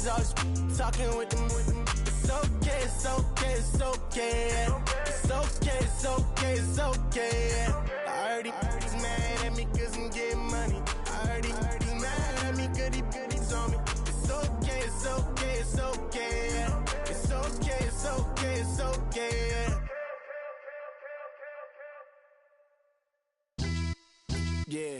always talking with them. It's okay, it's okay, it's okay. It's okay, it's okay, it's okay. I heard he's mad at me cause I'm getting money. I heard he's mad at me cause he's on me. It's okay, it's okay, it's okay. It's okay, it's okay, it's okay. Yeah,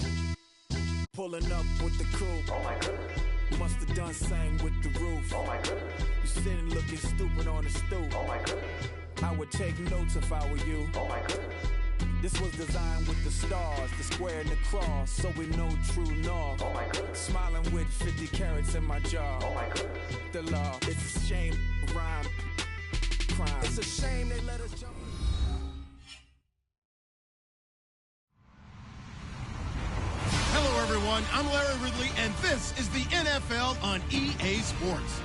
pulling up with the crew. Oh my goodness. Must have done same with the roof. Oh my goodness. You sitting looking stupid on the stoop. Oh my goodness. I would take notes if I were you. Oh my goodness. This was designed with the stars, the square and the cross, so we know true north. Oh my goodness. Smiling with 50 carats in my jaw. Oh my goodness. The law, it's a shame, rhyme, crime. It's a shame they let us jump. Hello, everyone. I'm Larry Ridley, and this is the NFL on EA Sports.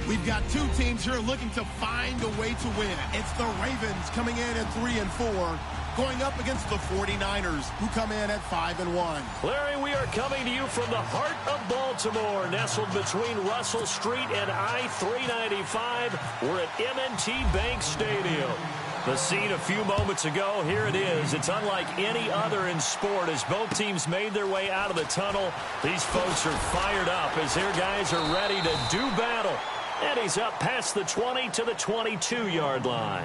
We've got two teams here looking to find a way to win. It's the Ravens coming in at 3-4, going up against the 49ers, who come in at 5-1. Larry, we are coming to you from the heart of Baltimore, nestled between Russell Street and I-395. We're at M&T Bank Stadium. The scene a few moments ago, here it is. It's unlike any other in sport as both teams made their way out of the tunnel. These folks are fired up as their guys are ready to do battle. And he's up past the 20 to the 22-yard line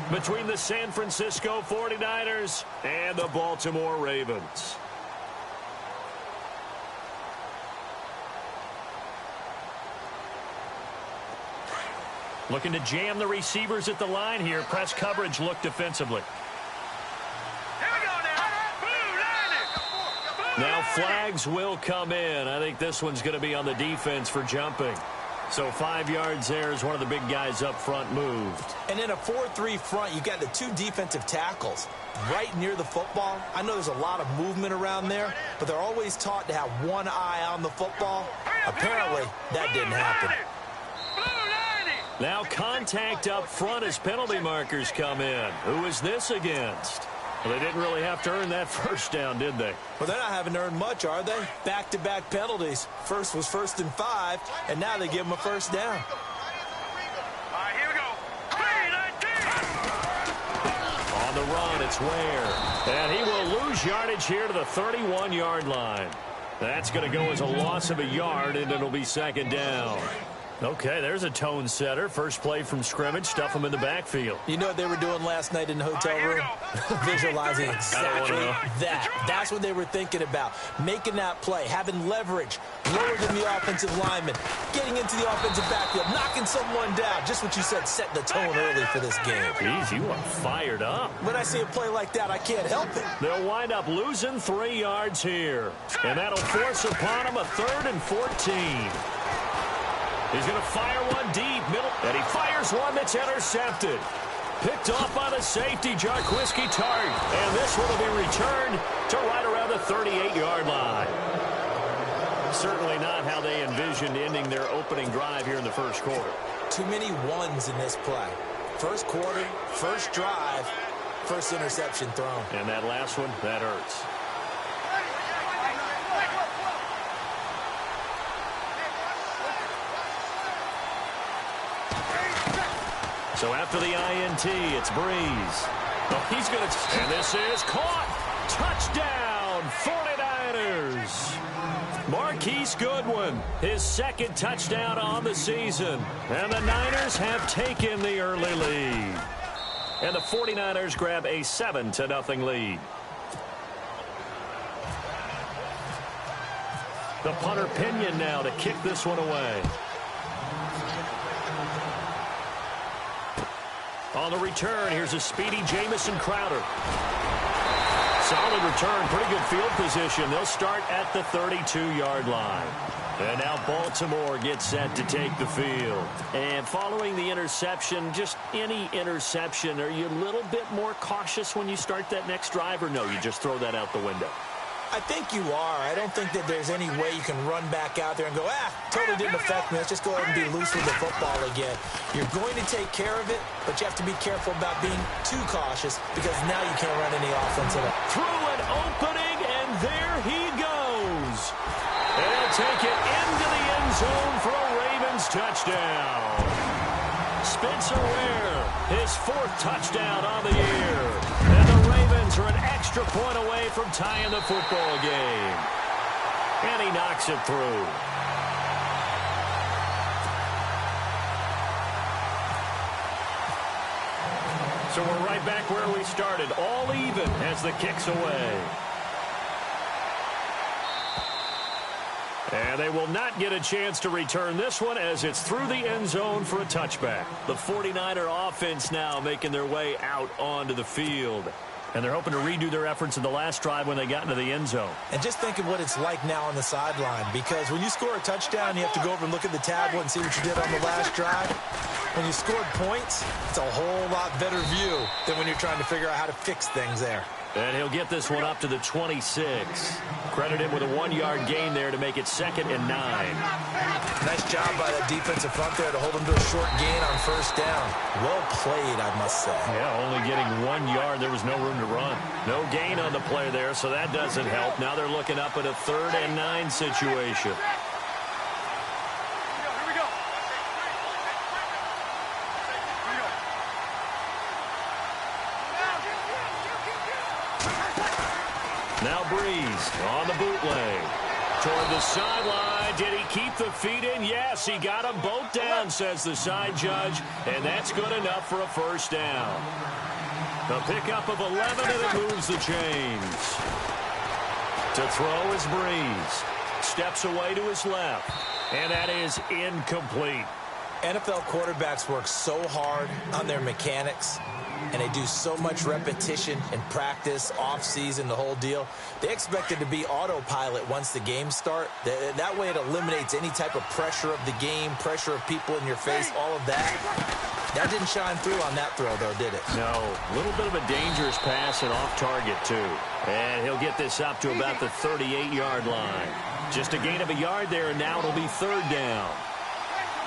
between the San Francisco 49ers and the Baltimore Ravens. Looking to jam the receivers at the line here. Press coverage look defensively. Here we go now. Now flags will come in. I think this one's going to be on the defense for jumping. So 5 yards there as one of the big guys up front moved. And in a 4-3 front, you got the two defensive tackles right near the football. I know there's a lot of movement around there, but they're always taught to have one eye on the football. Apparently, that didn't happen. Now contact up front as penalty markers come in. Who is this against? Well, they didn't really have to earn that first down, did they? Well, they're not having to earn much, are they? Back-to-back penalties. First was 1st and 5, and now they give them a first down. All right, here we go. 3-19. On the run, it's Ware. And he will lose yardage here to the 31-yard line. That's going to go as a loss of a yard, and it'll be second down. Okay, there's a tone setter. First play from scrimmage, stuff them in the backfield. You know what they were doing last night in the hotel room? Visualizing exactly that. That's what they were thinking about. Making that play, having leverage, lower than the offensive lineman, getting into the offensive backfield, knocking someone down. Just what you said, set the tone early for this game. Geez, you are fired up. When I see a play like that, I can't help it. They'll wind up losing 3 yards here. And that'll force upon them a 3rd and 14. He's going to fire one deep, middle, and he fires one that's intercepted. Picked off by the safety, Jarquiski Tart. And this one will be returned to right around the 38-yard line. Certainly not how they envisioned ending their opening drive here in the first quarter. Too many ones in this play. First quarter, first drive, first interception thrown. And that last one, that hurts. So after the INT, it's Breeze. Oh, he's going to... And this is caught. Touchdown, 49ers. Marquise Goodwin, his second touchdown on the season. And the Niners have taken the early lead. And the 49ers grab a 7-0 lead. The punter Pinion now to kick this one away. On the return, here's a speedy Jamison Crowder. Solid return, pretty good field position. They'll start at the 32-yard line. And now Baltimore gets set to take the field. And following the interception, just any interception, are you a little bit more cautious when you start that next drive, or no, you just throw that out the window? I think you are. I don't think that there's any way you can run back out there and go, totally didn't affect me. Let's just go ahead and be loose with the football again. You're going to take care of it, but you have to be careful about being too cautious because now you can't run any offense at all. Through an opening, and there he goes. And he'll take it into the end zone for a Ravens touchdown. Spencer Ware, his 4th touchdown on the year. And the Ravens are an extra point away from tying the football game. And he knocks it through. So we're right back where we started, all even as the kick's away. And they will not get a chance to return this one as it's through the end zone for a touchback. The 49er offense now making their way out onto the field. And they're hoping to redo their efforts in the last drive when they got into the end zone. And just think of what it's like now on the sideline, because when you score a touchdown, you have to go over and look at the tablet and see what you did on the last drive. When you scored points, it's a whole lot better view than when you're trying to figure out how to fix things there. And he'll get this one up to the 26. Credited with a 1-yard gain there to make it 2nd and 9. Nice job by that defensive front there to hold him to a short gain on 1st down. Well played, I must say. Yeah, only getting 1 yard. There was no room to run. No gain on the play there, so that doesn't help. Now they're looking up at a 3rd and 9 situation. Now Breeze on the bootleg. Toward the sideline. Did he keep the feet in? Yes, he got them both down, says the side judge. And that's good enough for a 1st down. The pickup of 11, and it moves the chains. To throw is Breeze. Steps away to his left. And that is incomplete. NFL quarterbacks work so hard on their mechanics, and they do so much repetition and practice, off-season, the whole deal. They expect it to be autopilot once the games start. That way it eliminates any type of pressure of the game, pressure of people in your face, all of that. That didn't shine through on that throw, though, did it? No. A little bit of a dangerous pass and off target, too. And he'll get this up to about the 38-yard line. Just a gain of a yard there, and now it'll be 3rd down.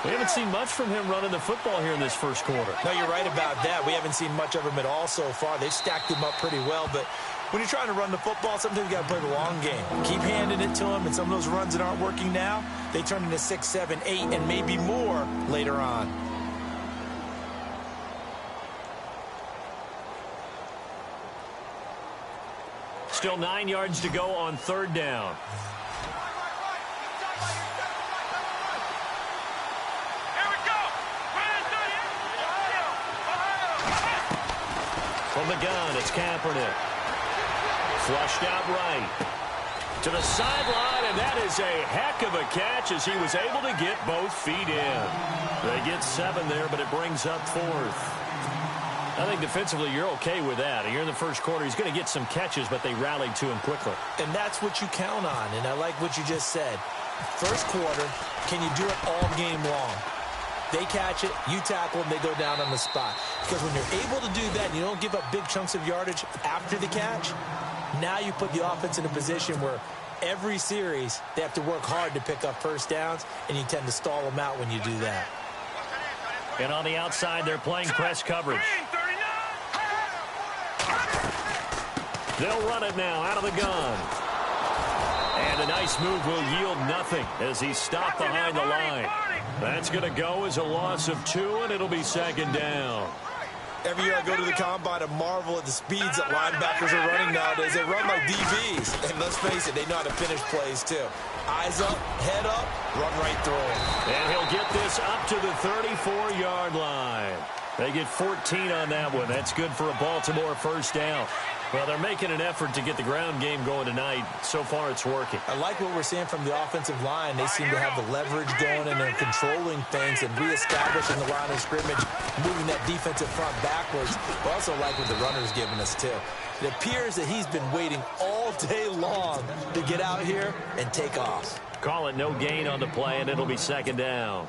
We haven't seen much from him running the football here in this first quarter. No, you're right about that. We haven't seen much of him at all so far. They've stacked him up pretty well, but when you're trying to run the football, sometimes you got to play the long game. Keep handing it to him, and some of those runs that aren't working now, they turn into 6, 7, 8, and maybe more later on. Still 9 yards to go on 3rd down. From the gun, it's Kaepernick. Flushed out right. To the sideline, and that is a heck of a catch as he was able to get both feet in. They get 7 there, but it brings up 4th. I think defensively you're okay with that. You're in the first quarter. He's going to get some catches, but they rallied to him quickly. And that's what you count on, and I like what you just said. First quarter, can you do it all game long? They catch it, you tackle them, they go down on the spot. Because when you're able to do that and you don't give up big chunks of yardage after the catch, now you put the offense in a position where every series they have to work hard to pick up 1st downs, and you tend to stall them out when you do that. And on the outside, they're playing press coverage. They'll run it now out of the gun. And a nice move will yield nothing as he's stopped behind the line. That's going to go as a loss of 2, and it'll be 2nd down. Every year I go to the combine and marvel at the speeds that linebackers are running nowadays. They run like DBs. And let's face it, they know how to finish plays, too. Eyes up, head up, run right through them. And he'll get this up to the 34-yard line. They get 14 on that one. That's good for a Baltimore 1st down. Well, they're making an effort to get the ground game going tonight. So far, it's working. I like what we're seeing from the offensive line. They seem to have the leverage going, and they're controlling things and reestablishing the line of scrimmage, moving that defensive front backwards. I also like what the runner's giving us, too. It appears that he's been waiting all day long to get out here and take off. Call it no gain on the play, and it'll be 2nd down.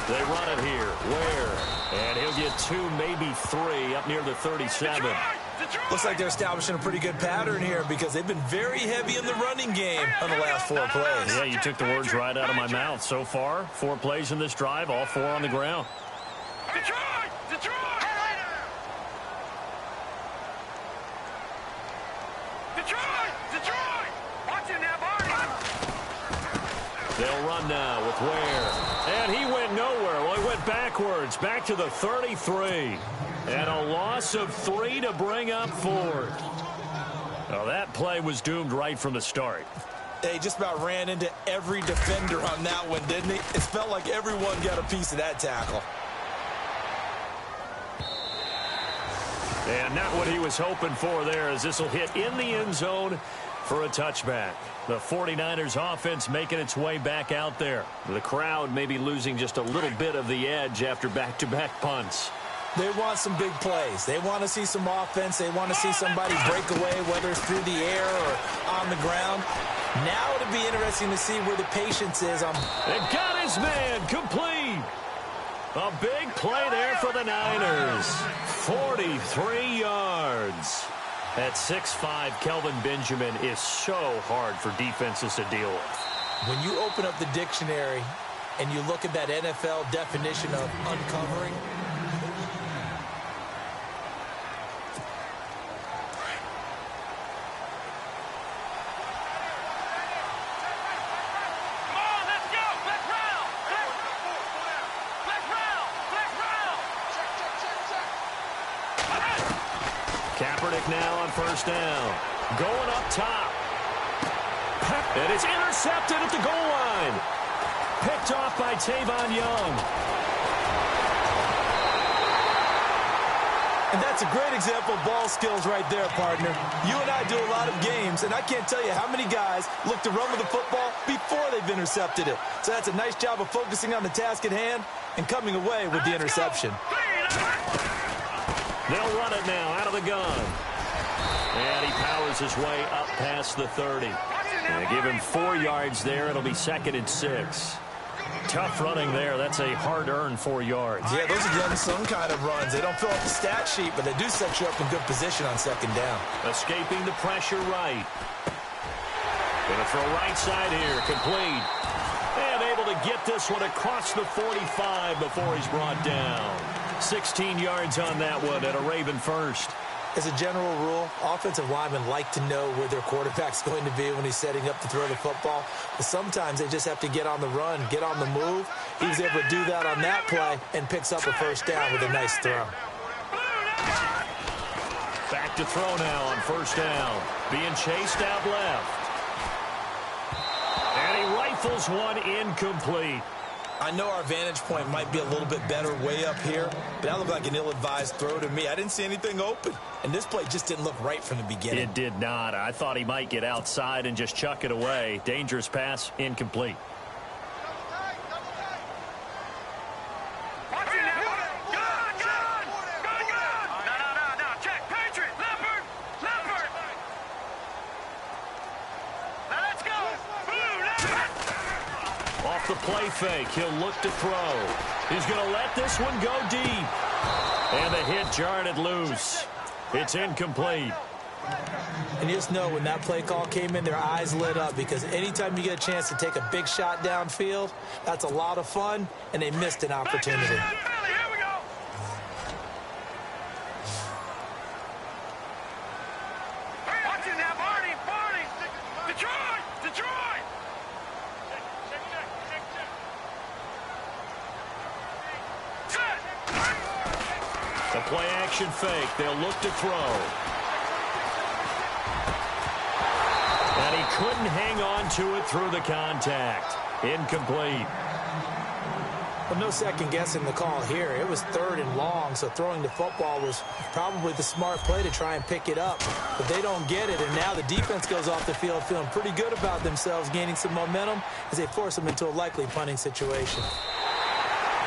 They run it here. Where? And he'll get 2, maybe 3 up near the 37. Looks like they're establishing a pretty good pattern here because they've been very heavy in the running game on the last 4 plays. Yeah, you took the words right out of my mouth. So far, 4 plays in this drive, all 4 on the ground. run now with Ware. And he went nowhere. Well, he went backwards, back to the 33. And a loss of 3 to bring up 4. Well, that play was doomed right from the start. He just about ran into every defender on that one, didn't he? It felt like everyone got a piece of that tackle. And not what he was hoping for there, as this will hit in the end zone for a touchback. The 49ers offense making its way back out there. The crowd may be losing just a little bit of the edge after back-to-back punts. They want some big plays. They want to see some offense. They want to see somebody break away, whether it's through the air or on the ground. Now it'll be interesting to see where the patience is. They got his man complete. A big play there for the Niners. 43 yards. At 6'5", Kelvin Benjamin is so hard for defenses to deal with. When you open up the dictionary and you look at that NFL definition of uncovering, now on first down. Going up top. And it's intercepted at the goal line. Picked off by Tavon Young. And that's a great example of ball skills right there, partner. You and I do a lot of games, and I can't tell you how many guys look to run with the football before they've intercepted it. So that's a nice job of focusing on the task at hand and coming away with the interception. They'll run it now out of the gun. And he powers his way up past the 30. And they give him 4 yards there. It'll be 2nd and 6. Tough running there. That's a hard-earned 4 yards. Yeah, those are some kind of runs. They don't fill up the stat sheet, but they do set you up in good position on 2nd down. Escaping the pressure right. Going to throw right side here. Complete. And able to get this one across the 45 before he's brought down. 16 yards on that one at a Raven first. As a general rule, offensive linemen like to know where their quarterback's going to be when he's setting up to throw the football. But sometimes they just have to get on the run, get on the move. He was able to do that on that play and picks up a first down with a nice throw. Back to throw now on first down. Being chased out left. And he rifles one incomplete. I know our vantage point might be a little bit better way up here, but that looked like an ill-advised throw to me. I didn't see anything open, and this play just didn't look right from the beginning. It did not. I thought he might get outside and just chuck it away. Dangerous pass, incomplete. The play fake. He'll look to throw. He's going to let this one go deep. And the hit jarred it loose. It's incomplete. And you just know when that play call came in, their eyes lit up, because anytime you get a chance to take a big shot downfield, that's a lot of fun, and they missed an opportunity. The play action fake. They'll look to throw. And he couldn't hang on to it through the contact. Incomplete. Well, no second guessing the call here. It was 3rd and long, so throwing the football was probably the smart play to try and pick it up. But they don't get it, and now the defense goes off the field feeling pretty good about themselves, gaining some momentum as they force them into a likely punting situation.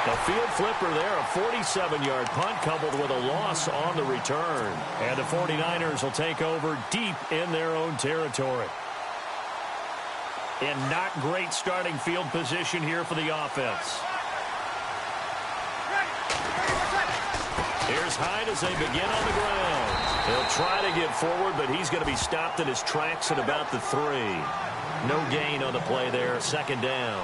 A field flipper there, a 47-yard punt coupled with a loss on the return. And the 49ers will take over deep in their own territory. And not great starting field position here for the offense. Here's Hyde as they begin on the ground. He'll try to get forward, but he's going to be stopped in his tracks at about the 3. No gain on the play there, 2nd down.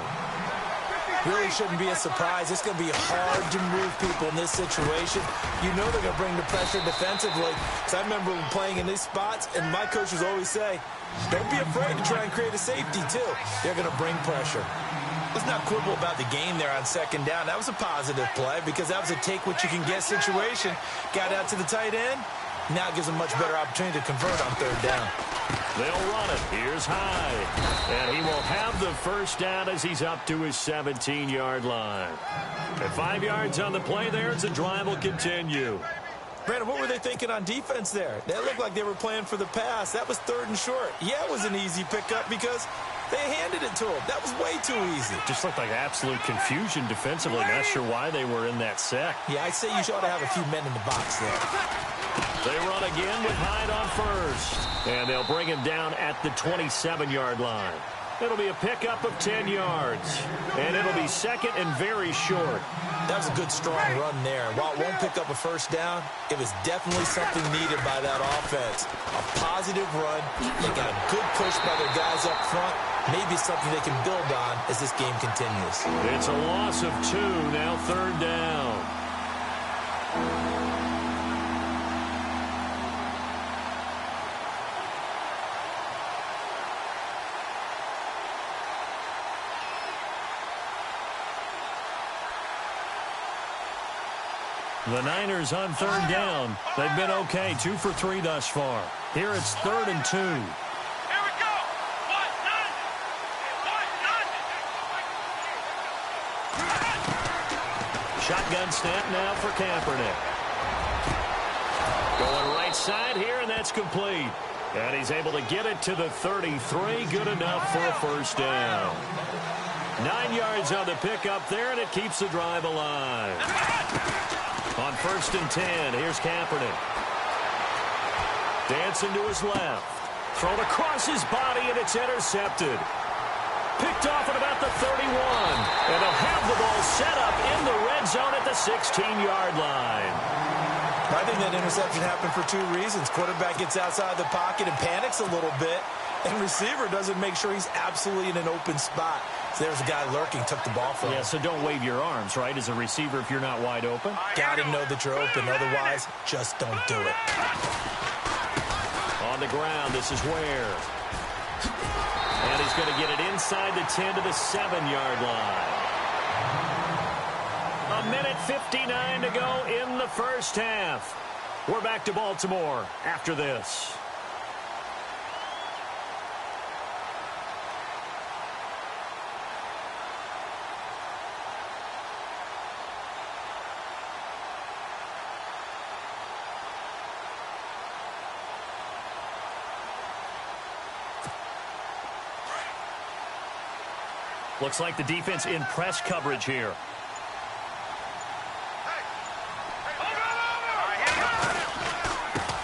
Really shouldn't be a surprise. It's going to be hard to move people in this situation. You know they're going to bring the pressure defensively. So I remember playing in these spots, and my coaches always say, don't be afraid to try and create a safety, too. They're going to bring pressure. Let's not quibble about the game there on second down. That was a positive play because that was a take-what-you-can-get situation. Got out to the tight end. Now gives them much better opportunity to convert on third down. They'll run it. Here's Hyde. And he will have the first down as he's up to his 17-yard line. At 5 yards on the play there, the drive will continue. Brandon, what were they thinking on defense there? They looked like they were playing for the pass. That was third and short. Yeah, it was an easy pickup because they handed it to him. That was way too easy. Just looked like absolute confusion defensively. Not sure why they were in that sack. Yeah, I'd say you ought to have a few men in the box there. They run again with Hyde on first. And they'll bring him down at the 27-yard line. It'll be a pickup of 10 yards. And it'll be second and very short. That was a good, strong run there. And while it won't pick up a first down, it was definitely something needed by that offense. A positive run. They got a good push by their guys up front. Maybe something they can build on as this game continues. It's a loss of 2, now third down. The Niners on third down. They've been okay, 2 for 3 thus far. Here it's 3rd and 2. Here we go. Shotgun snap now for Kaepernick. Going right side here, and that's complete. And he's able to get it to the 33. Good enough for a first down. 9 yards on the pickup there, and it keeps the drive alive. On 1st and 10, here's Kaepernick. Dancing to his left. Thrown across his body, and it's intercepted. Picked off at about the 31. And they'll have the ball set up in the red zone at the 16-yard line. I think that interception happened for 2 reasons. Quarterback gets outside the pocket and panics a little bit. And receiver doesn't make sure he's absolutely in an open spot. So there's a guy lurking, took the ball from him. Yeah, so don't wave your arms, right, as a receiver if you're not wide open. Got to know that you're open. Otherwise, just don't do it. On the ground, this is Ware. And he's going to get it inside the 10 to the 7-yard line. 1:59 to go in the first half. We're back to Baltimore after this. Looks like the defense in press coverage here.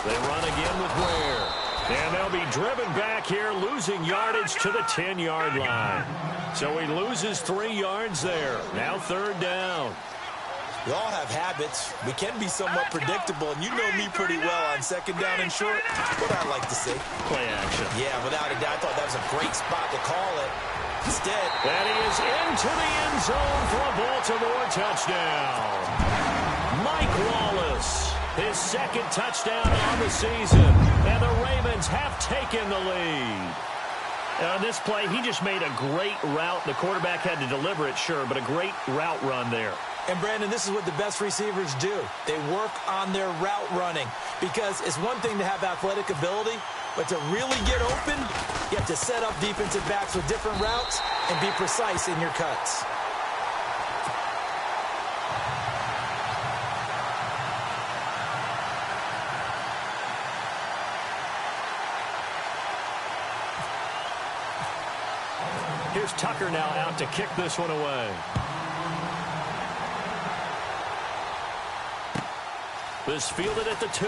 They run again with Ware. And they'll be driven back here, losing yardage to the 10-yard line. So he loses 3 yards there. Now third down. We all have habits. We can be somewhat predictable, and you know me pretty well on second down and short. What I like to see. Play action. Yeah, without a doubt, I thought that was a great spot to call it. Instead. And he is into the end zone for a Baltimore touchdown. Mike Wallace, his 2nd touchdown on the season. And the Ravens have taken the lead. On this play, he just made a great route. The quarterback had to deliver it, sure, but a great route run there. And, Brandon, this is what the best receivers do. They work on their route running because it's one thing to have athletic ability, but to really get open, you have to set up defensive backs with different routes and be precise in your cuts. Here's Tucker now out to kick this one away. This fielded at the 2.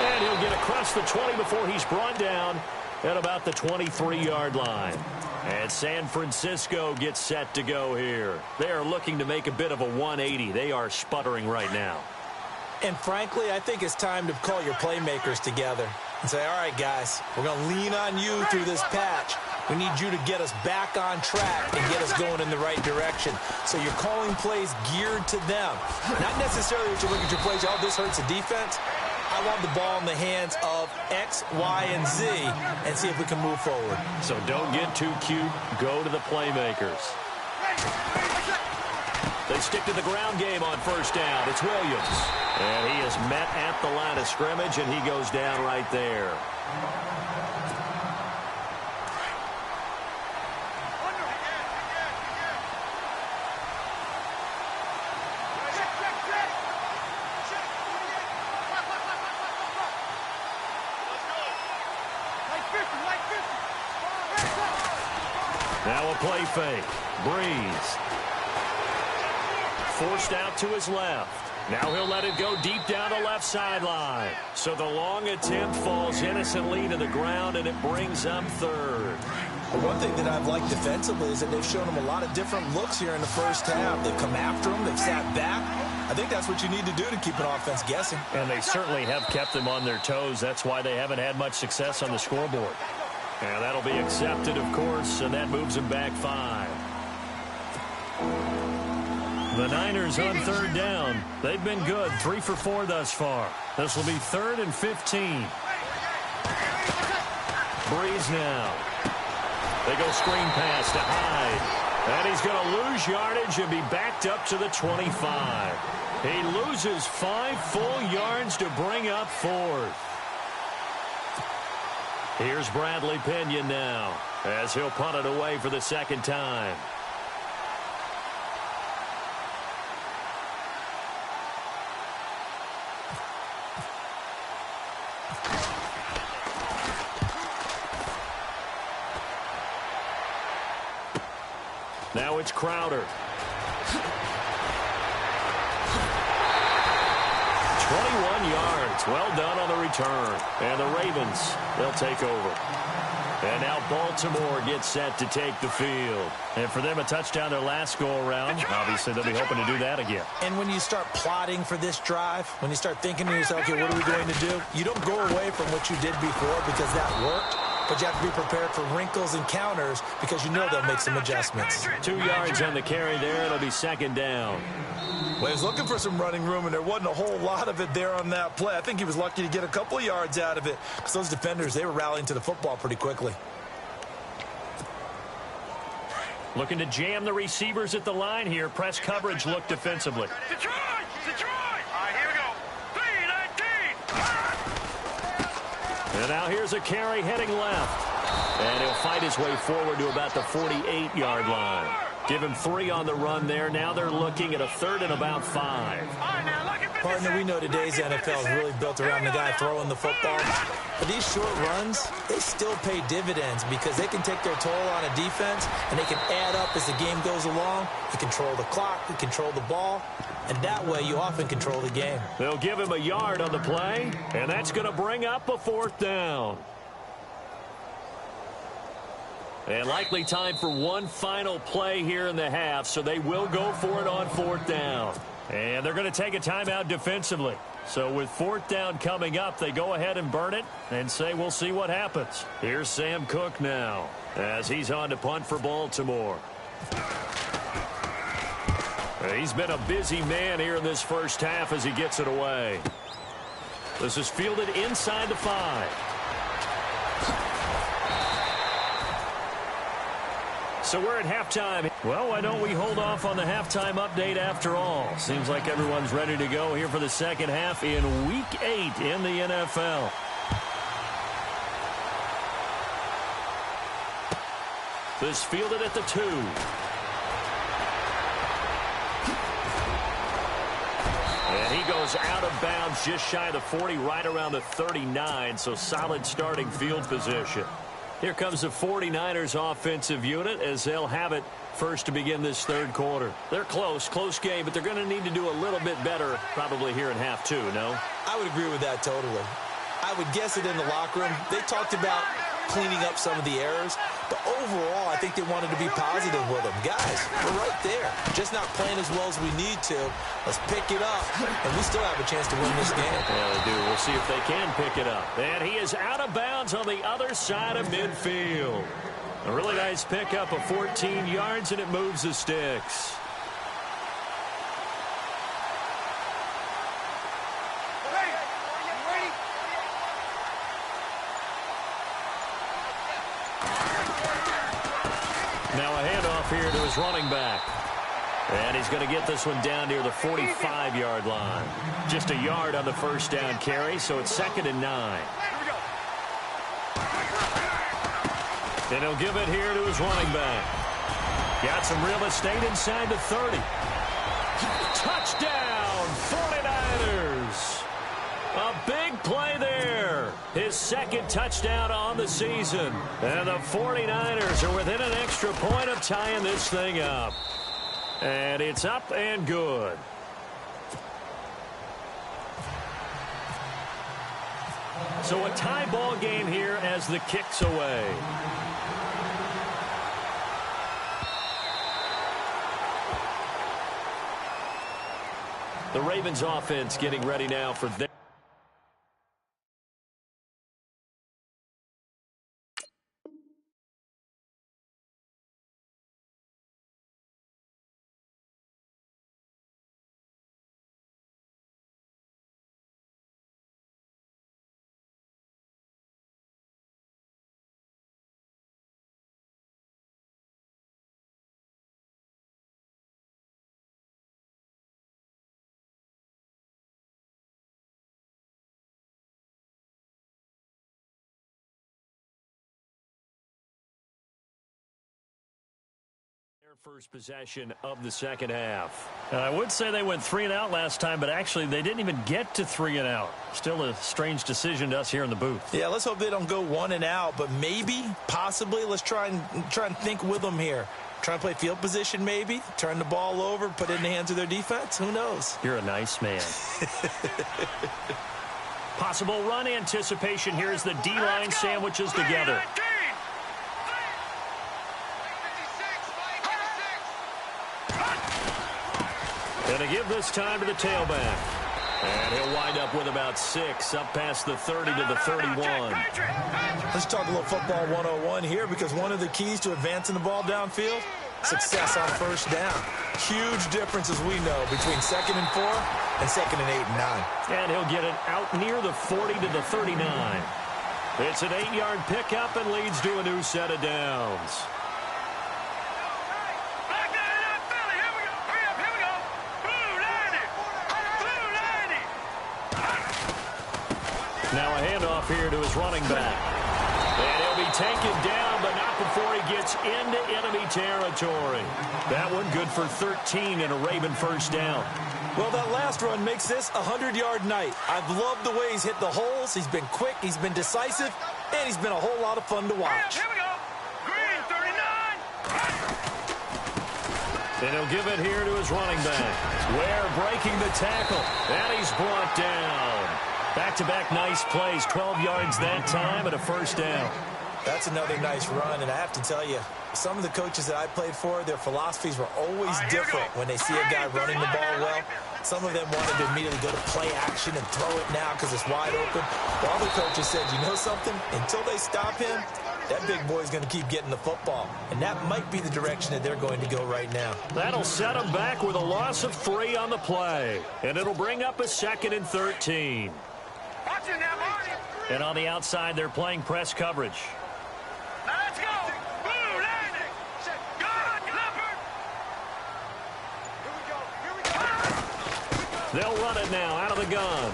And he'll get across the 20 before he's brought down at about the 23-yard line. And San Francisco gets set to go here. They are looking to make a bit of a 180. They are sputtering right now. And frankly, I think it's time to call your playmakers together and say, all right, guys, we're going to lean on you through this patch. We need you to get us back on track and get us going in the right direction. So you're calling plays geared to them. Not necessarily that you look at your plays, oh, this hurts the defense. I I want the ball in the hands of X, Y, and Z and see if we can move forward. So don't get too cute. Go to the playmakers. They stick to the ground game on first down. It's Williams. And he is met at the line of scrimmage, and he goes down right there. Now a play fake. Breeze. Forced out to his left. Now he'll let it go deep down the left sideline. So the long attempt falls innocently to the ground, and it brings up third. One thing that I've liked defensively is that they've shown him a lot of different looks here in the first half. They've come after him. They've sat back. I think that's what you need to do to keep an offense guessing. And they certainly have kept them on their toes. That's why they haven't had much success on the scoreboard. And that'll be accepted, of course, and that moves them back 5. The Niners on third down. They've been good, 3 for 4 thus far. This will be 3rd and 15. Breeze now. They go screen pass to Hyde. And he's going to lose yardage and be backed up to the 25. He loses 5 full yards to bring up 4th. Here's Bradley Pinion now as he'll punt it away for the second time. Now it's Crowder. 21 yards. Well done on the return. And the Ravens, they'll take over. And now Baltimore gets set to take the field. And for them, a touchdown their last go-around. Obviously, they'll be hoping to do that again. And when you start plotting for this drive, when you start thinking to yourself, okay, what are we going to do? You don't go away from what you did before because that worked. But you have to be prepared for wrinkles and counters because you know they'll make some adjustments. 2 yards on the carry there. It'll be second down. Well, he was looking for some running room, and there wasn't a whole lot of it there on that play. I think he was lucky to get a couple of yards out of it because those defenders, they were rallying to the football pretty quickly. Looking to jam the receivers at the line here. Press coverage look defensively. Detroit! Detroit! All right, here we go. 3-19. And now here's a carry heading left. And he'll fight his way forward to about the 48-yard line. Give him 3 on the run there. Now they're looking at a 3rd and about 5. Partner, we know today's NFL is really built around the guy throwing the football. But these short runs, they still pay dividends because they can take their toll on a defense and they can add up as the game goes along. You control the clock, you control the ball, and that way you often control the game. They'll give him a yard on the play, and that's going to bring up a 4th down. And likely time for one final play here in the half, so they will go for it on 4th down. And they're going to take a timeout defensively. So with 4th down coming up, they go ahead and burn it and say we'll see what happens. Here's Sam Cook now as he's on to punt for Baltimore. He's been a busy man here in this first half as he gets it away. This is fielded inside the 5. So we're at halftime. Well, why don't we hold off on the halftime update after all? Seems like everyone's ready to go here for the second half in Week 8 in the NFL. This fielded at the 2. And he goes out of bounds just shy of the 40, right around the 39, so solid starting field position. Here comes the 49ers offensive unit as they'll have it first to begin this third quarter. They're close game, but they're going to need to do a little bit better probably here in half 2, no? I would agree with that totally. I would guess it in the locker room. They talked about cleaning up some of the errors, but overall I think they wanted to be positive with them. Guys, we're right there. Just not playing as well as we need to. Let's pick it up, and we still have a chance to win this game. Yeah, they do. We'll see if they can pick it up. And he is out of bounds on the other side of midfield. A really nice pickup of 14 yards, and it moves the sticks. Now a handoff here to his running back. And he's going to get this one down near the 45-yard line. Just a yard on the first down carry, so it's 2nd and 9. And he'll give it here to his running back. Got some real estate inside the 30. Touchdown, 49ers. A big play there. His 2nd touchdown on the season. And the 49ers are within an extra point of tying this thing up. And it's up and good. So a tie ball game here as the kick's away. The Ravens offense getting ready now for their... first possession of the second half. I would say they went 3 and out last time, but actually they didn't even get to 3 and out. Still a strange decision to us here in the booth. Yeah, let's hope they don't go 1 and out, but maybe, possibly, let's try and think with them here. Try and play field position maybe, turn the ball over, put it in the hands of their defense. Who knows? You're a nice man. Possible run anticipation here as the D-line sandwiches together. And to give this time to the tailback. And he'll wind up with about 6, up past the 30 to the 31. Let's talk a little football 101 here, because one of the keys to advancing the ball downfield, success on first down. Huge difference, as we know, between 2nd and 4 and 2nd and 8 and 9. And he'll get it out near the 40 to the 39. It's an 8-yard pickup and leads to a new set of downs. Now a handoff here to his running back. And he'll be taken down, but not before he gets into enemy territory. That one good for 13 and a Raven first down. Well, that last run makes this a 100-yard night. I've loved the way he's hit the holes. He's been quick, he's been decisive, and he's been a whole lot of fun to watch. Here we go. Green, 39. And he'll give it here to his running back. Ware breaking the tackle, and he's brought down. Back-to-back nice plays, 12 yards that time and a first down. That's another nice run, and I have to tell you, some of the coaches that I played for, their philosophies were always different when they see a guy running the ball well. Some of them wanted to immediately go to play action and throw it now because it's wide open. While other coaches said, you know something? Until they stop him, that big boy's going to keep getting the football. And that might be the direction that they're going to go right now. That'll set them back with a loss of 3 on the play. And it'll bring up a 2nd and 13. And on the outside, they're playing press coverage. Now let's go. Blue landing. God, Leopard. Here we go. They'll run it now out of the gun.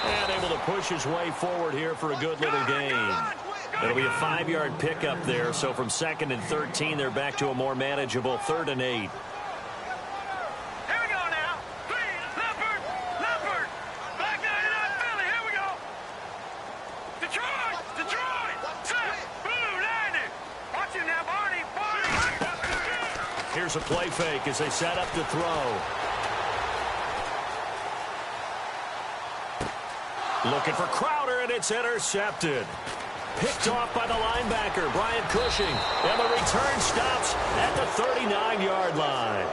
And able to push his way forward here for a good little gain. It'll be a 5-yard pickup there. So from 2nd and 13, they're back to a more manageable 3rd and 8. Here's a play fake as they set up to throw. Looking for Crowder, and it's intercepted. Picked off by the linebacker, Brian Cushing. And the return stops at the 39-yard line.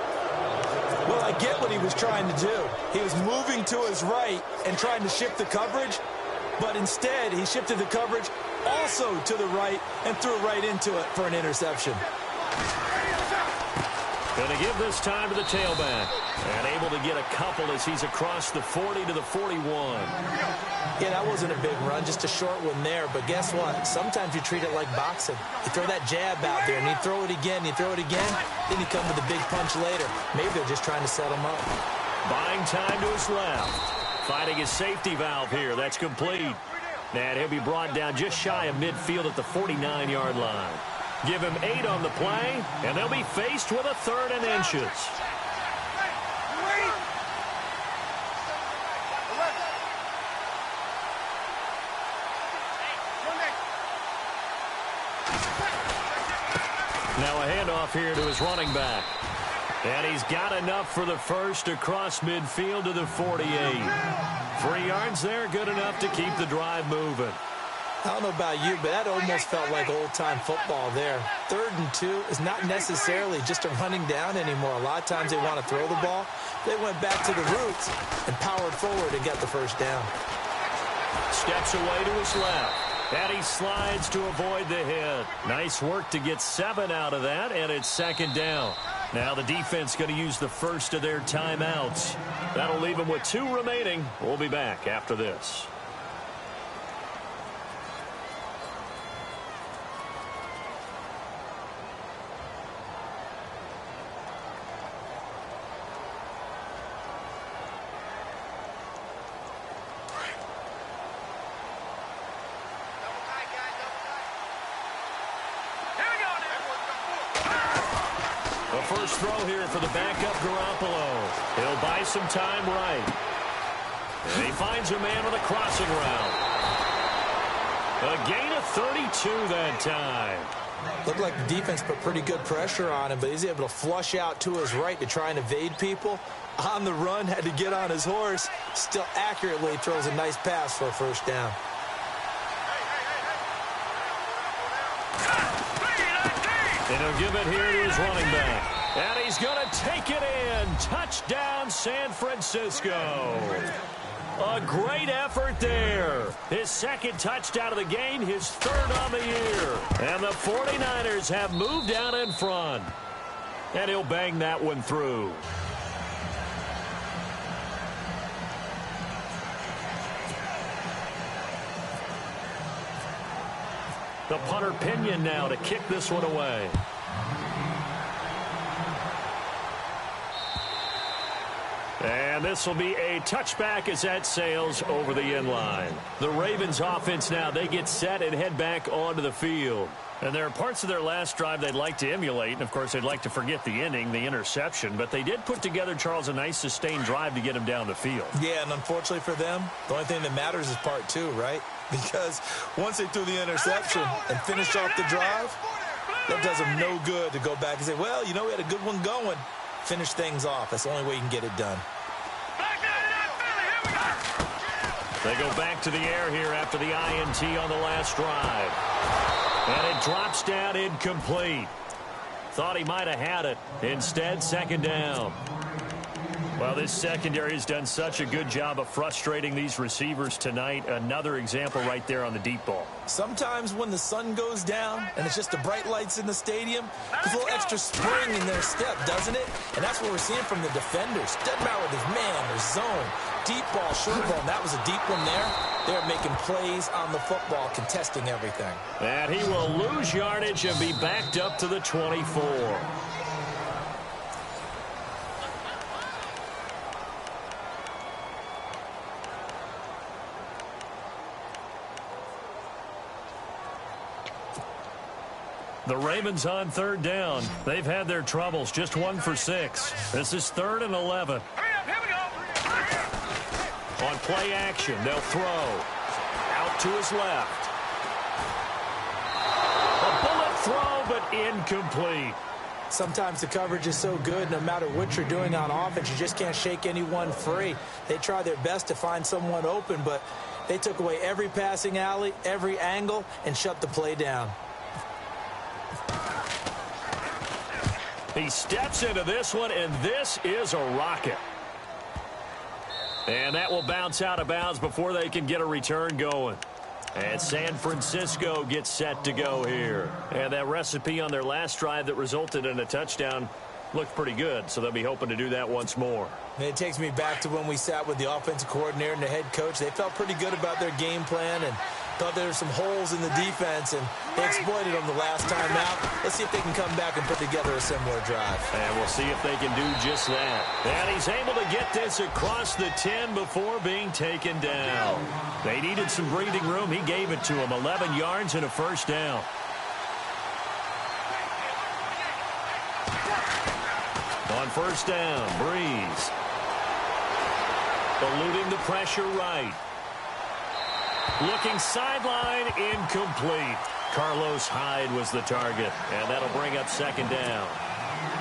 Well, I get what he was trying to do. He was moving to his right and trying to shift the coverage, but instead he shifted the coverage also to the right and threw right into it for an interception. Going to give this time to the tailback. And able to get a couple as he's across the 40 to the 41. Yeah, that wasn't a big run, just a short one there. But guess what? Sometimes you treat it like boxing. You throw that jab out there, and you throw it again, you throw it again, then you come with a big punch later. Maybe they're just trying to set him up. Buying time to his left. Finding his safety valve here. That's complete. And he'll be brought down just shy of midfield at the 49-yard line. Give him 8 on the play, and they'll be faced with a 3rd and inches. Now a handoff here to his running back. And he's got enough for the first across midfield to the 48. 3 yards there, good enough to keep the drive moving. I don't know about you, but that almost felt like old-time football there. 3rd and 2 is not necessarily just a running down anymore. A lot of times they want to throw the ball. They went back to the roots and powered forward and got the first down. Steps away to his left. And he slides to avoid the hit. Nice work to get 7 out of that, and it's 2nd down. Now the defense going to use the first of their timeouts. That'll leave them with 2 remaining. We'll be back after this. First throw here for the backup Garoppolo. He'll buy some time right. And he finds a man with a crossing route. A gain of 32 that time. Looked like the defense put pretty good pressure on him, but he's able to flush out to his right to try and evade people. On the run, had to get on his horse. Still accurately throws a nice pass for a first down. And he'll give it here to his running back. And he's going to take it in. Touchdown, San Francisco. A great effort there. His 2nd touchdown of the game, his 3rd on the year. And the 49ers have moved out in front. And he'll bang that one through. The punter Pinion now to kick this one away. And this will be a touchback as that sails over the end line. The Ravens offense now, they get set and head back onto the field. And there are parts of their last drive they'd like to emulate. And, of course, they'd like to forget the inning, the interception. But they did put together, Charles, a nice sustained drive to get him down the field. Yeah, and unfortunately for them, the only thing that matters is part 2, right? Because once they threw the interception and finished off the drive, that does them no good to go back and say, well, you know, we had a good one going. Finish things off. That's the only way you can get it done. They go back to the air here after the INT on the last drive. And it drops down incomplete. Thought he might have had it. Instead, 2nd down. Well, this secondary has done such a good job of frustrating these receivers tonight. Another example right there on the deep ball. Sometimes when the sun goes down and it's just the bright lights in the stadium, there's a little extra spring in their step, doesn't it? And that's what we're seeing from the defenders. Doesn't matter whether it's man or zone. Deep ball, short ball, and that was a deep one there. They're making plays on the football, contesting everything. And he will lose yardage and be backed up to the 24. The Ravens on 3rd down. They've had their troubles. Just 1 for 6. This is 3rd and 11. On play action, they'll throw. Out to his left. A bullet throw, but incomplete. Sometimes the coverage is so good, no matter what you're doing on offense, you just can't shake anyone free. They try their best to find someone open, but they took away every passing alley, every angle, and shut the play down. He steps into this one, and this is a rocket. And that will bounce out of bounds before they can get a return going. And San Francisco gets set to go here. And that recipe on their last drive that resulted in a touchdown looked pretty good, so they'll be hoping to do that once more. And it takes me back to when we sat with the offensive coordinator and the head coach. They felt pretty good about their game plan and thought there were some holes in the defense, and they exploited them the last time out. Let's see if they can come back and put together a similar drive. And we'll see if they can do just that. And he's able to get this across the 10 before being taken down. They needed some breathing room. He gave it to them. 11 yards and a first down. On first down, Breeze. Eluding the pressure right. Looking sideline, incomplete. Carlos Hyde was the target, and that'll bring up second down.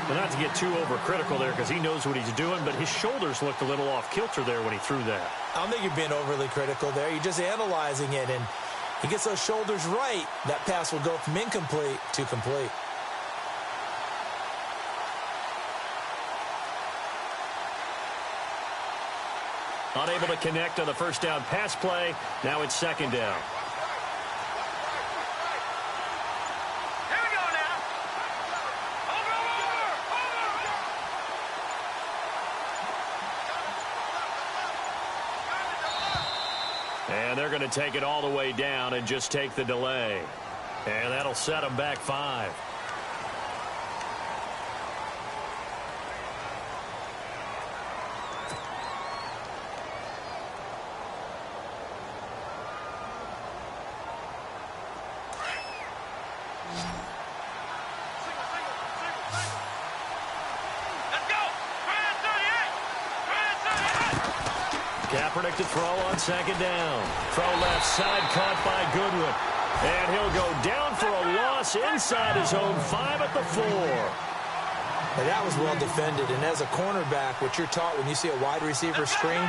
Well, not to get too overcritical there because he knows what he's doing, but his shoulders looked a little off kilter there when he threw that. I don't think you're being overly critical there. You're just analyzing it, and he gets those shoulders right. That pass will go from incomplete to complete. Unable to connect on the first down pass play. Now it's second down. Here we go now. Over. And they're going to take it all the way down and just take the delay. And that'll set them back 5. Kaepernick to throw on second down. Throw left side, caught by Goodwin. And he'll go down for a loss inside his own 5 at the 4. And that was well defended. And as a cornerback, what you're taught when you see a wide receiver screen,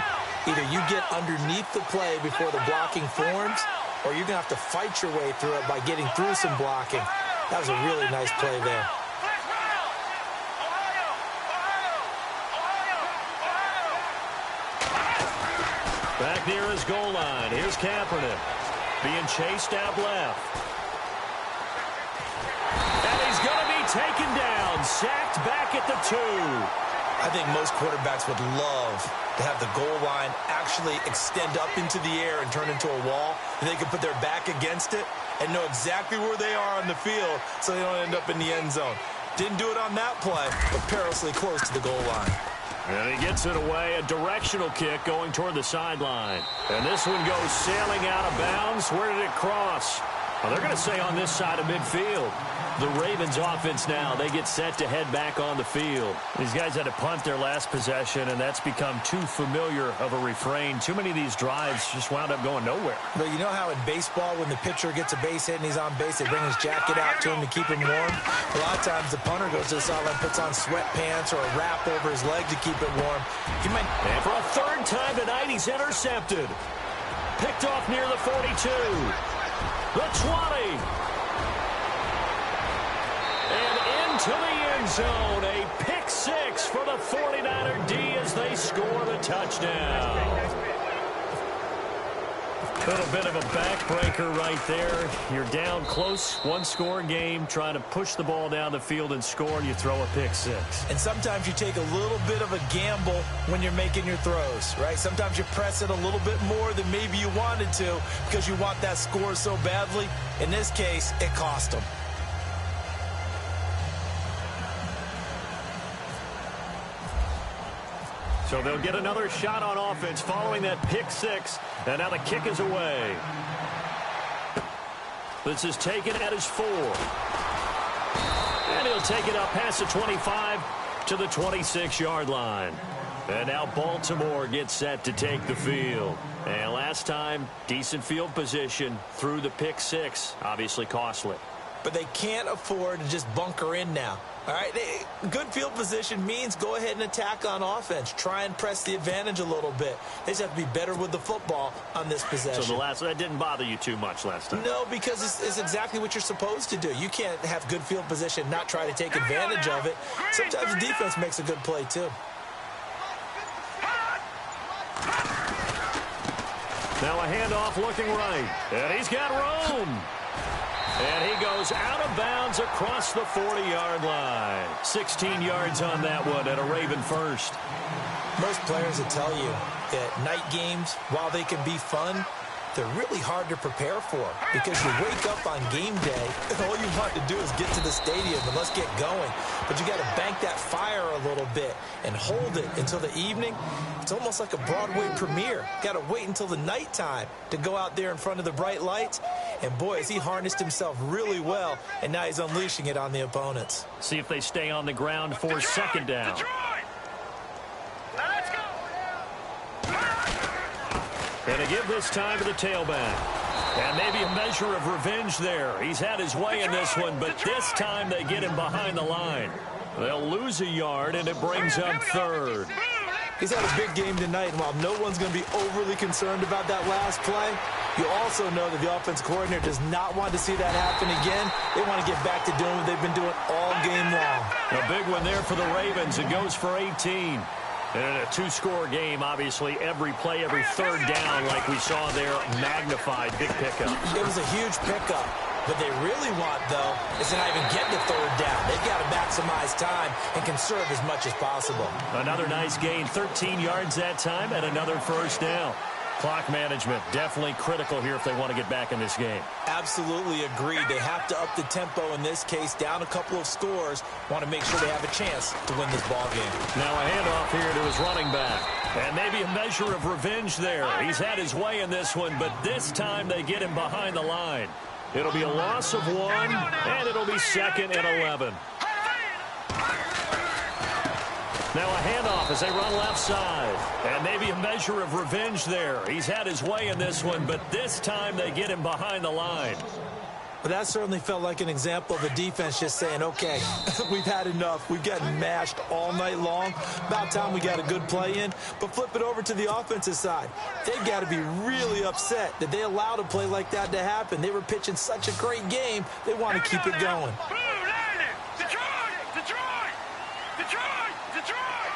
either you get underneath the play before the blocking forms, or you're going to have to fight your way through it by getting through some blocking. That was a really nice play there. Back near his goal line. Here's Kaepernick. Being chased out left. And he's going to be taken down. Sacked back at the 2. I think most quarterbacks would love to have the goal line actually extend up into the air and turn into a wall, and they can put their back against it and know exactly where they are on the field so they don't end up in the end zone. Didn't do it on that play, but perilously close to the goal line. And he gets it away, a directional kick going toward the sideline. And this one goes sailing out of bounds. Where did it cross? Well, they're going to say on this side of midfield. The Ravens offense now, they get set to head back on the field. These guys had to punt their last possession, and that's become too familiar of a refrain. Too many of these drives just wound up going nowhere. But you know how in baseball, when the pitcher gets a base hit and he's on base, they bring his jacket out to him to keep him warm? A lot of times the punter goes to the sideline, puts on sweatpants or a wrap over his leg to keep it warm. And for a third time tonight, he's intercepted. Picked off near the 42. The 20. And into the end zone. A pick 6 for the 49er D as they score the touchdown. A little bit of a backbreaker right there. You're down close, one-score game, trying to push the ball down the field and score, and you throw a pick 6. And sometimes you take a little bit of a gamble when you're making your throws, right? Sometimes you press it a little bit more than maybe you wanted to because you want that score so badly. In this case, it cost them. So they'll get another shot on offense following that pick 6. And now the kick is away. This is taken at his 4. And he'll take it up past the 25 to the 26-yard line. And now Baltimore gets set to take the field. And last time, decent field position through the pick 6. Obviously costly. But they can't afford to just bunker in now. All right, good field position means go ahead and attack on offense. Try and press the advantage a little bit. They just have to be better with the football on this possession. So that didn't bother you too much last time? No, because it's exactly what you're supposed to do. You can't have good field position, not try to take advantage of it. Sometimes the defense makes a good play, too. Now a handoff looking right. And he's got room. And he goes out of bounds across the 40-yard line. 16 yards on that one and a Raven first. Most players will tell you that night games, while they can be fun, they're really hard to prepare for because you wake up on game day and all you want to do is get to the stadium and let's get going. But you got to bank that fire a little bit and hold it until the evening. It's almost like a Broadway premiere. Got to wait until the nighttime to go out there in front of the bright lights. And boy, has he harnessed himself really well, and now he's unleashing it on the opponents. See if they stay on the ground for second down. And to give this time to the tailback. And maybe a measure of revenge there. He's had his way in this one, but this time they get him behind the line. They'll lose a yard, and it brings up third. He's had a big game tonight, and while no one's going to be overly concerned about that last play, you also know that the offense coordinator does not want to see that happen again. They want to get back to doing what they've been doing all game long. A big one there for the Ravens. It goes for 18. And in a two-score game, obviously, every play, every third down, like we saw there, magnified, big pickup. It was a huge pickup. What they really want, though, is to not even get the third down. They've got to maximize time and conserve as much as possible. Another nice gain, 13 yards that time, and another first down. Clock management definitely critical here if they want to get back in this game. Absolutely agreed. They have to up the tempo in this case, down a couple of scores. Want to make sure they have a chance to win this ball game. Now a handoff here to his running back. And maybe a measure of revenge there. He's had his way in this one, but this time they get him behind the line. It'll be a loss of 1, and it'll be 2nd and 11. Now a handoff as they run left side. And maybe a measure of revenge there. He's had his way in this one, but this time they get him behind the line. But that certainly felt like an example of the defense just saying, okay, we've had enough. We've gotten mashed all night long. About time we got a good play in. But flip it over to the offensive side. They've got to be really upset that they allowed a play like that to happen. They were pitching such a great game. They want to keep it going.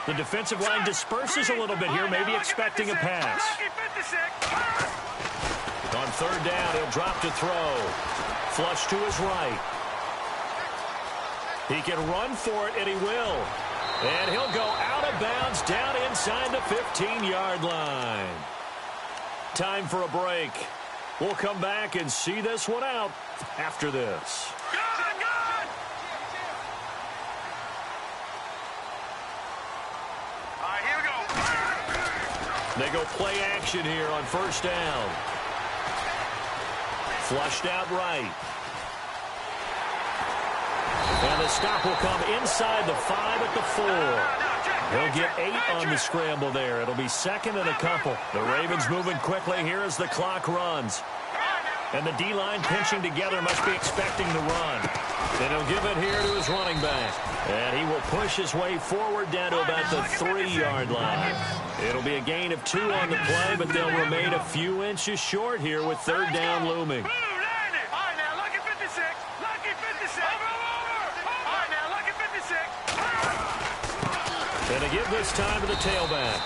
The defensive line disperses a little bit here, maybe expecting a pass. On third down, he'll drop to throw. Flush to his right. He can run for it, and he will. And he'll go out of bounds down inside the 15-yard line. Time for a break. We'll come back and see this one out after this. They go play action here on first down. Flushed out right. And the stop will come inside the 5 at the 4. He'll get 8 on the scramble there. It'll be 2nd and a couple. The Ravens moving quickly here as the clock runs. And the D-line pinching together, must be expecting the run. And he'll give it here to his running back. And he will push his way forward down to about the 3-yard line. It'll be a gain of 2 on the play, but they'll remain a few inches short here with third down looming. And to give this time to the tailback.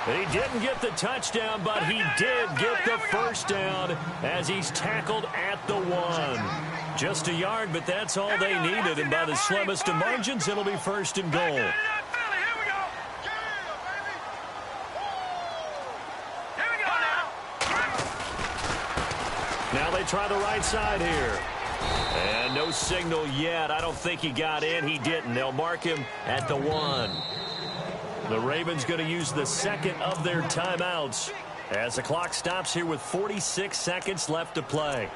He didn't get the touchdown, but he did get the first down as he's tackled at the 1. Just a yard, but that's all they needed, and by the slimmest of margins, it'll be 1st and goal. Now they try the right side here. And no signal yet. I don't think he got in. He didn't. They'll mark him at the 1. The Ravens going to use the 2nd of their timeouts as the clock stops here with 46 seconds left to play.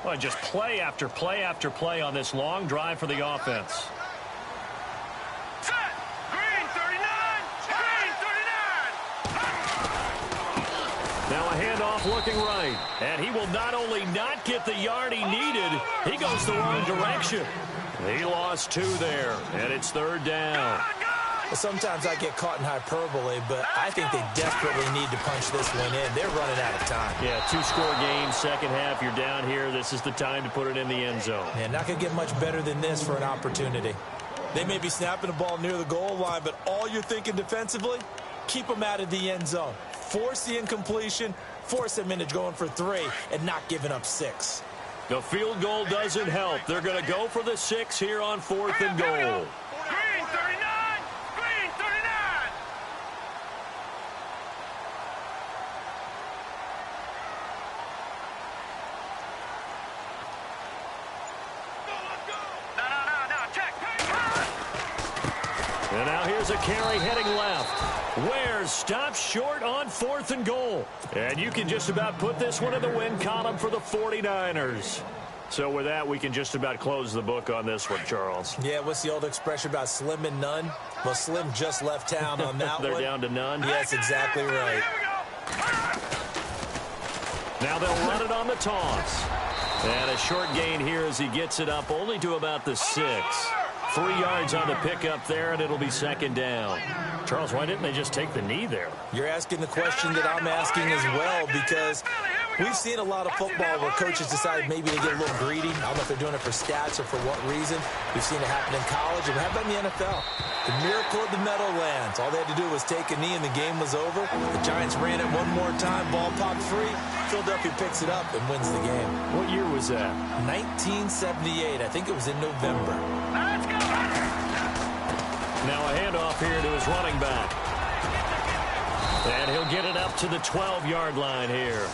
Well, just play after play after play on this long drive for the offense. Set. Green 39. Green 39. Now a handoff looking right. And he will not only not get the yard he needed, he goes the wrong direction. He lost 2 there, and it's third down. Sometimes I get caught in hyperbole, but I think they desperately need to punch this one in. They're running out of time. Yeah, 2-score game, second half. You're down here. This is the time to put it in the end zone. Man, not going to get much better than this for an opportunity. They may be snapping the ball near the goal line, but all you're thinking defensively, keep them out of the end zone. Force the incompletion, force them into going for 3, and not giving up 6. The field goal doesn't help. They're going to go for the 6 here on 4th and goal. Green 39! Green 39! No, check. And now here's a carry heading left. Ware stops short on 4th and goal. And you can just about put this one in the win column for the 49ers. So with that, we can just about close the book on this one, Charles. Yeah, what's the old expression about slim and none? Well, Slim just left town on that They're one. down to none? Yes, exactly right. Now they'll run it on the toss. And a short gain here as he gets it up only to about the 6. 3 yards on the pickup there, and it'll be 2nd down. Charles, why didn't they just take the knee there? You're asking the question that I'm asking as well, because we've seen a lot of football where coaches decide maybe to get a little greedy. I don't know if they're doing it for stats or for what reason. We've seen it happen in college, and how about in the NFL? The miracle of the Meadowlands. All they had to do was take a knee, and the game was over. The Giants ran it one more time. Ball popped free. Philadelphia picks it up and wins the game. What year was that? 1978. I think it was in November. Let's go! Now a handoff here to his running back. And he'll get it up to the 12-yard line here.